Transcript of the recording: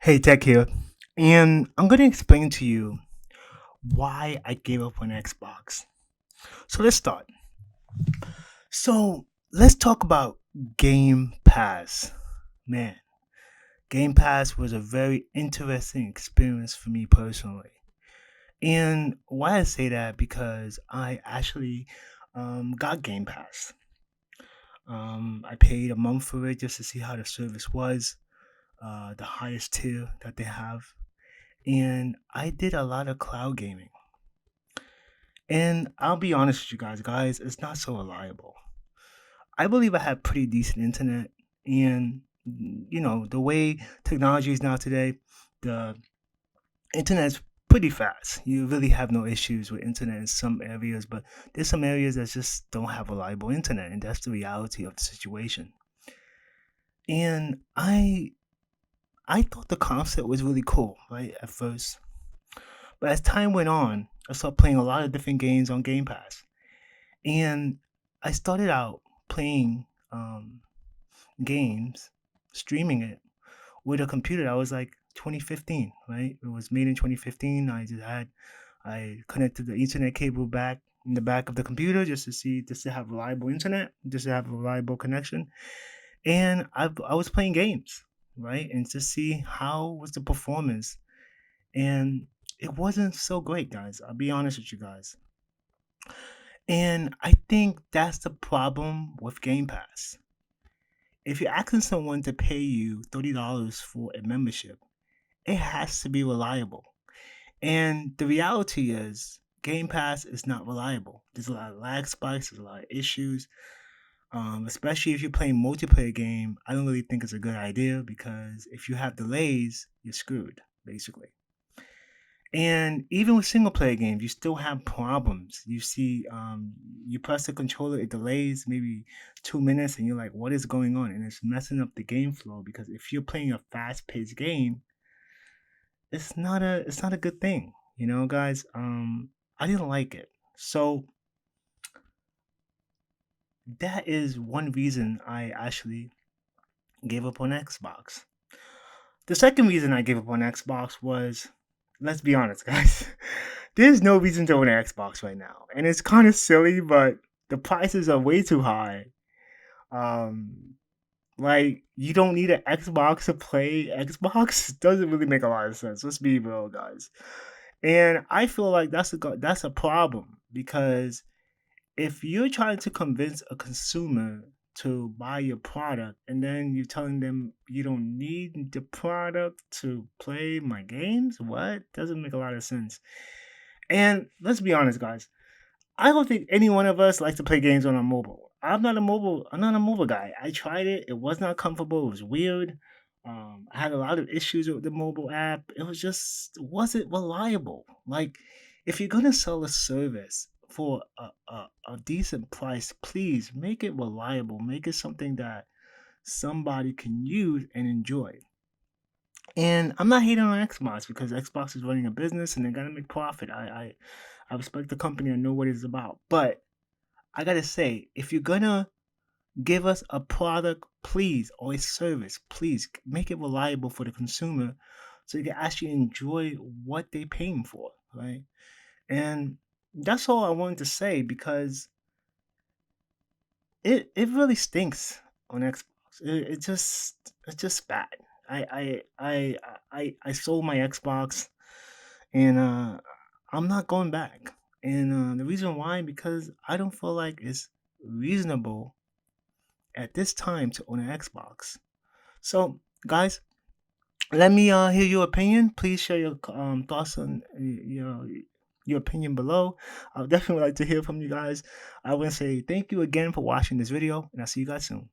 Hey, Tech here, and I'm going to explain to you why I gave up on Xbox. So let's start. So let's talk about Game Pass. Man, Game Pass was a very interesting experience for me personally. And why I say that because I actually got Game Pass. I paid a month for it just to see how the service was, the highest tier that they have, and I did a lot of cloud gaming. And I'll be honest with you guys, it's not so reliable. I believe I have pretty decent internet, and the way technology is now today, the internet's pretty fast. You really have no issues with internet in some areas, but there's some areas that just don't have reliable internet, and that's the reality of the situation. And I thought the concept was really cool, right, at first. But as time went on, I started playing a lot of different games on Game Pass. And I started out playing games, streaming it with a computer that was like 2015, right? It was made in 2015. I connected the Ethernet cable back in the back of the computer just to have reliable internet, just to have a reliable connection. And I was playing games, right? And to see how was the performance. And it wasn't so great, guys. I'll be honest with you guys. And I think that's the problem with Game Pass. If you're asking someone to pay you $30 for a membership, it has to be reliable. And the reality is, Game Pass is not reliable. There's a lot of lag spikes, there's a lot of issues. Especially if you're playing multiplayer game, I don't really think it's a good idea because if you have delays, you're screwed, basically. And even with single player games, you still have problems. You see, you press the controller, it delays maybe 2 minutes, and you're like, "What is going on?" And it's messing up the game flow because if you're playing a fast paced game, it's not a good thing, guys. I didn't like it, so that is one reason I actually gave up on Xbox. The second reason I gave up on Xbox was, let's be honest, guys. There's no reason to own an Xbox right now, and it's kind of silly, but the prices are way too high. Um, like you don't need an Xbox to play Xbox. Doesn't really make a lot of sense. Let's be real, guys. And I feel like that's a problem because if you're trying to convince a consumer to buy your product and then you're telling them you don't need the product to play my games, what? Doesn't make a lot of sense. And let's be honest, guys. I don't think any one of us likes to play games on a mobile. I'm not a mobile guy. I tried it. It was not comfortable. It was weird. I had a lot of issues with the mobile app. Wasn't reliable. Like, if you're gonna sell a service for a decent price, please make it reliable. Make it something that somebody can use and enjoy. And I'm not hating on Xbox because Xbox is running a business and they gotta make profit. I respect the company. I know what it's about. But I gotta say, if you're gonna give us a product, please, or a service, please make it reliable for the consumer so you can actually enjoy what they're paying for, right? And that's all I wanted to say because it really stinks on Xbox. It's just bad. I sold my Xbox and I'm not going back. And the reason why, because I don't feel like it's reasonable at this time to own an Xbox. So, guys, let me hear your opinion. Please share your thoughts on your opinion below. I would definitely like to hear from you guys. I want to say thank you again for watching this video, and I'll see you guys soon.